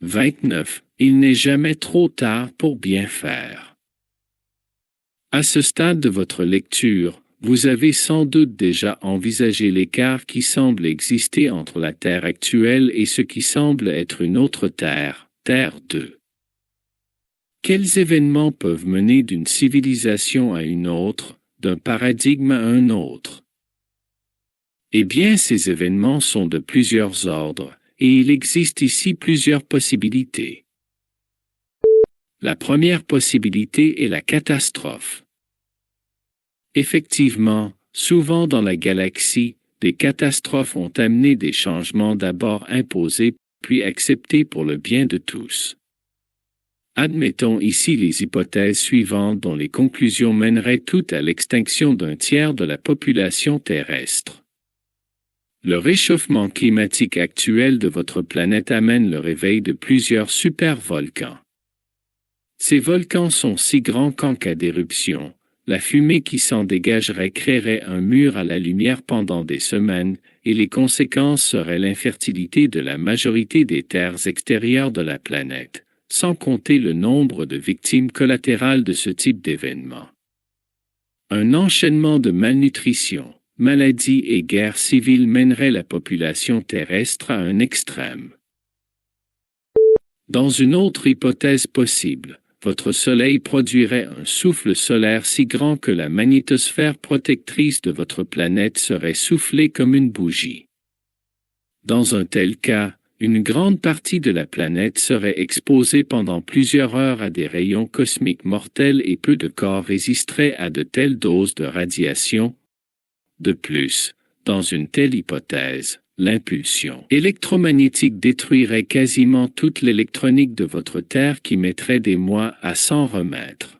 29. Il n'est jamais trop tard pour bien faire. À ce stade de votre lecture, vous avez sans doute déjà envisagé l'écart qui semble exister entre la Terre actuelle et ce qui semble être une autre Terre, Terre 2. Quels événements peuvent mener d'une civilisation à une autre, d'un paradigme à un autre? Eh bien, ces événements sont de plusieurs ordres, et il existe ici plusieurs possibilités. La première possibilité est la catastrophe. Effectivement, souvent dans la galaxie, des catastrophes ont amené des changements d'abord imposés puis acceptés pour le bien de tous. Admettons ici les hypothèses suivantes dont les conclusions mèneraient toutes à l'extinction d'un tiers de la population terrestre. Le réchauffement climatique actuel de votre planète amène le réveil de plusieurs supervolcans. Ces volcans sont si grands qu'en cas d'éruption, la fumée qui s'en dégagerait créerait un mur à la lumière pendant des semaines, et les conséquences seraient l'infertilité de la majorité des terres extérieures de la planète, sans compter le nombre de victimes collatérales de ce type d'événement. Un enchaînement de malnutrition, maladies et guerres civiles mènerait la population terrestre à un extrême. Dans une autre hypothèse possible, votre Soleil produirait un souffle solaire si grand que la magnétosphère protectrice de votre planète serait soufflée comme une bougie. Dans un tel cas, une grande partie de la planète serait exposée pendant plusieurs heures à des rayons cosmiques mortels et peu de corps résisteraient à de telles doses de radiation. De plus, dans une telle hypothèse, l'impulsion électromagnétique détruirait quasiment toute l'électronique de votre Terre qui mettrait des mois à s'en remettre.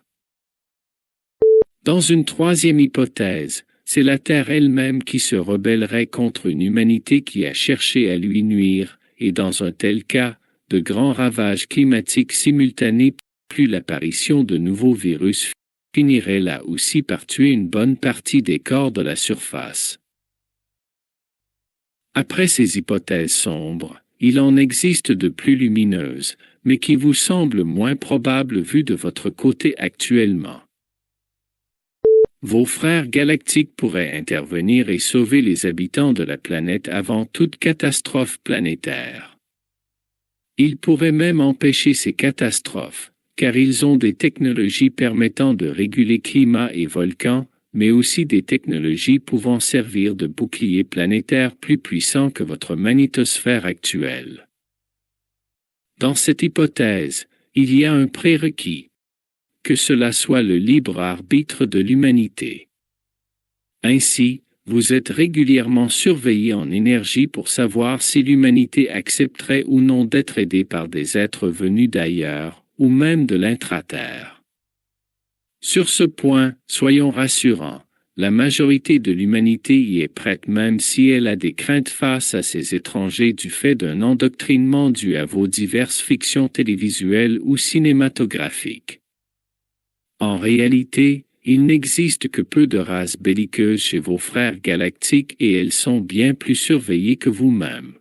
Dans une troisième hypothèse, c'est la Terre elle-même qui se rebellerait contre une humanité qui a cherché à lui nuire, et dans un tel cas, de grands ravages climatiques simultanés plus l'apparition de nouveaux virus finirait là aussi par tuer une bonne partie des corps de la surface. Après ces hypothèses sombres, il en existe de plus lumineuses, mais qui vous semblent moins probables vues de votre côté actuellement. Vos frères galactiques pourraient intervenir et sauver les habitants de la planète avant toute catastrophe planétaire. Ils pourraient même empêcher ces catastrophes, car ils ont des technologies permettant de réguler climat et volcans, mais aussi des technologies pouvant servir de bouclier planétaire plus puissant que votre magnétosphère actuelle. Dans cette hypothèse, il y a un prérequis, que cela soit le libre arbitre de l'humanité. Ainsi, vous êtes régulièrement surveillé en énergie pour savoir si l'humanité accepterait ou non d'être aidée par des êtres venus d'ailleurs, ou même de l'intraterre. Sur ce point, soyons rassurants, la majorité de l'humanité y est prête même si elle a des craintes face à ces étrangers du fait d'un endoctrinement dû à vos diverses fictions télévisuelles ou cinématographiques. En réalité, il n'existe que peu de races belliqueuses chez vos frères galactiques et elles sont bien plus surveillées que vous-même.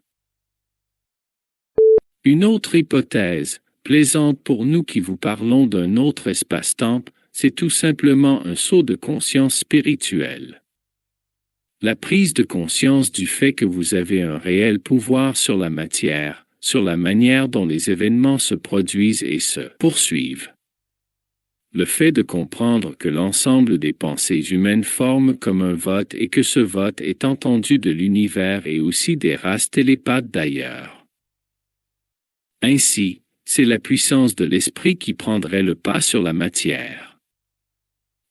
Une autre hypothèse, plaisante pour nous qui vous parlons d'un autre espace-temps, c'est tout simplement un saut de conscience spirituelle. La prise de conscience du fait que vous avez un réel pouvoir sur la matière, sur la manière dont les événements se produisent et se poursuivent. Le fait de comprendre que l'ensemble des pensées humaines forment comme un vote et que ce vote est entendu de l'univers et aussi des races télépathes d'ailleurs. Ainsi, c'est la puissance de l'esprit qui prendrait le pas sur la matière.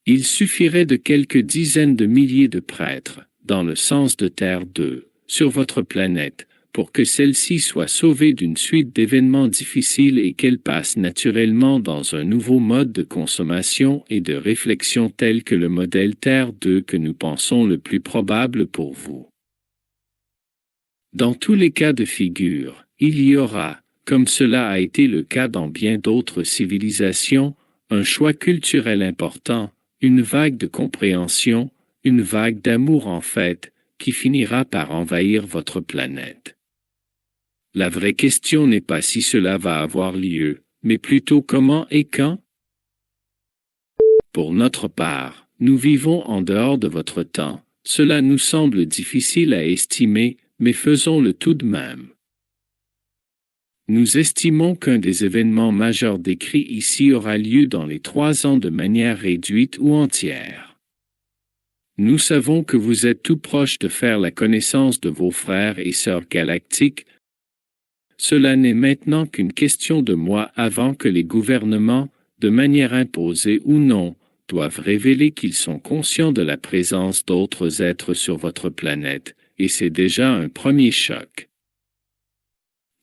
Il suffirait de quelques dizaines de milliers de prêtres, dans le sens de Terre 2, sur votre planète, pour que celle-ci soit sauvée d'une suite d'événements difficiles et qu'elle passe naturellement dans un nouveau mode de consommation et de réflexion tel que le modèle Terre 2 que nous pensons le plus probable pour vous. Dans tous les cas de figure, il y aura, comme cela a été le cas dans bien d'autres civilisations, un choix culturel important, une vague de compréhension, une vague d'amour en fait, qui finira par envahir votre planète. La vraie question n'est pas si cela va avoir lieu, mais plutôt comment et quand. Pour notre part, nous vivons en dehors de votre temps. Cela nous semble difficile à estimer, mais faisons-le tout de même. Nous estimons qu'un des événements majeurs décrits ici aura lieu dans les 3 ans de manière réduite ou entière. Nous savons que vous êtes tout proche de faire la connaissance de vos frères et sœurs galactiques. Cela n'est maintenant qu'une question de mois avant que les gouvernements, de manière imposée ou non, doivent révéler qu'ils sont conscients de la présence d'autres êtres sur votre planète, et c'est déjà un premier choc.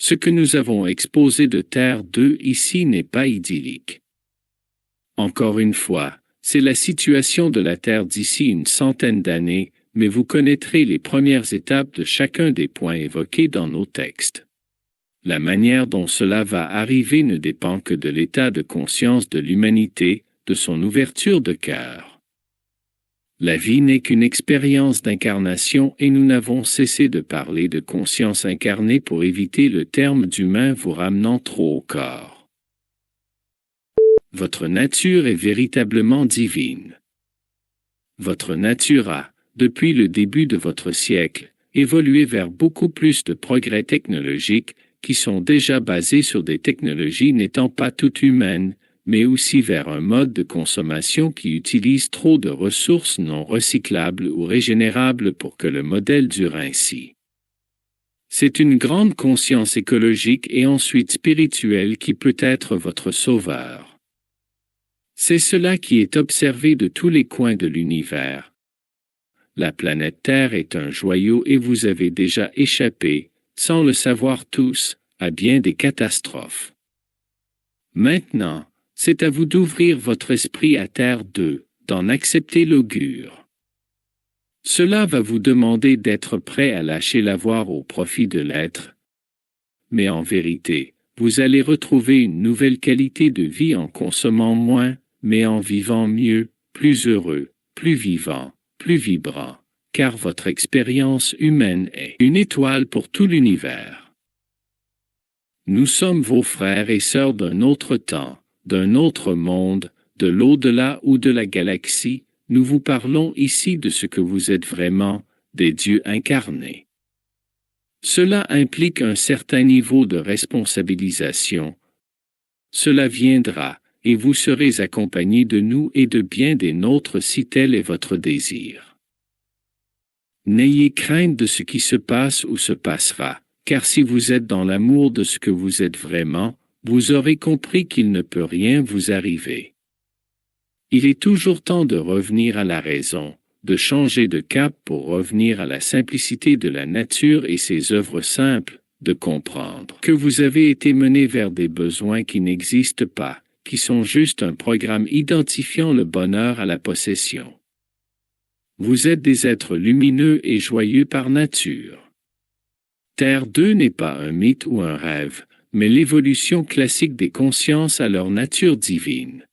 Ce que nous avons exposé de Terre 2 ici n'est pas idyllique. Encore une fois, c'est la situation de la Terre d'ici une centaine d'années, mais vous connaîtrez les premières étapes de chacun des points évoqués dans nos textes. La manière dont cela va arriver ne dépend que de l'état de conscience de l'humanité, de son ouverture de cœur. La vie n'est qu'une expérience d'incarnation et nous n'avons cessé de parler de conscience incarnée pour éviter le terme d'humain vous ramenant trop au corps. Votre nature est véritablement divine. Votre nature a, depuis le début de votre siècle, évolué vers beaucoup plus de progrès technologiques qui sont déjà basés sur des technologies n'étant pas toutes humaines, mais aussi vers un mode de consommation qui utilise trop de ressources non recyclables ou régénérables pour que le modèle dure ainsi. C'est une grande conscience écologique et ensuite spirituelle qui peut être votre sauveur. C'est cela qui est observé de tous les coins de l'univers. La planète Terre est un joyau et vous avez déjà échappé, sans le savoir tous, à bien des catastrophes. Maintenant, c'est à vous d'ouvrir votre esprit à Terre 2, d'en accepter l'augure. Cela va vous demander d'être prêt à lâcher l'avoir au profit de l'être. Mais en vérité, vous allez retrouver une nouvelle qualité de vie en consommant moins, mais en vivant mieux, plus heureux, plus vivant, plus vibrant, car votre expérience humaine est une étoile pour tout l'univers. Nous sommes vos frères et sœurs d'un autre temps, d'un autre monde, de l'au-delà ou de la galaxie. Nous vous parlons ici de ce que vous êtes vraiment, des dieux incarnés. Cela implique un certain niveau de responsabilisation. Cela viendra, et vous serez accompagnés de nous et de bien des nôtres si tel est votre désir. N'ayez crainte de ce qui se passe ou se passera, car si vous êtes dans l'amour de ce que vous êtes vraiment, vous aurez compris qu'il ne peut rien vous arriver. Il est toujours temps de revenir à la raison, de changer de cap pour revenir à la simplicité de la nature et ses œuvres simples, de comprendre que vous avez été mené vers des besoins qui n'existent pas, qui sont juste un programme identifiant le bonheur à la possession. Vous êtes des êtres lumineux et joyeux par nature. Terre 2 n'est pas un mythe ou un rêve, mais l'évolution classique des consciences à leur nature divine.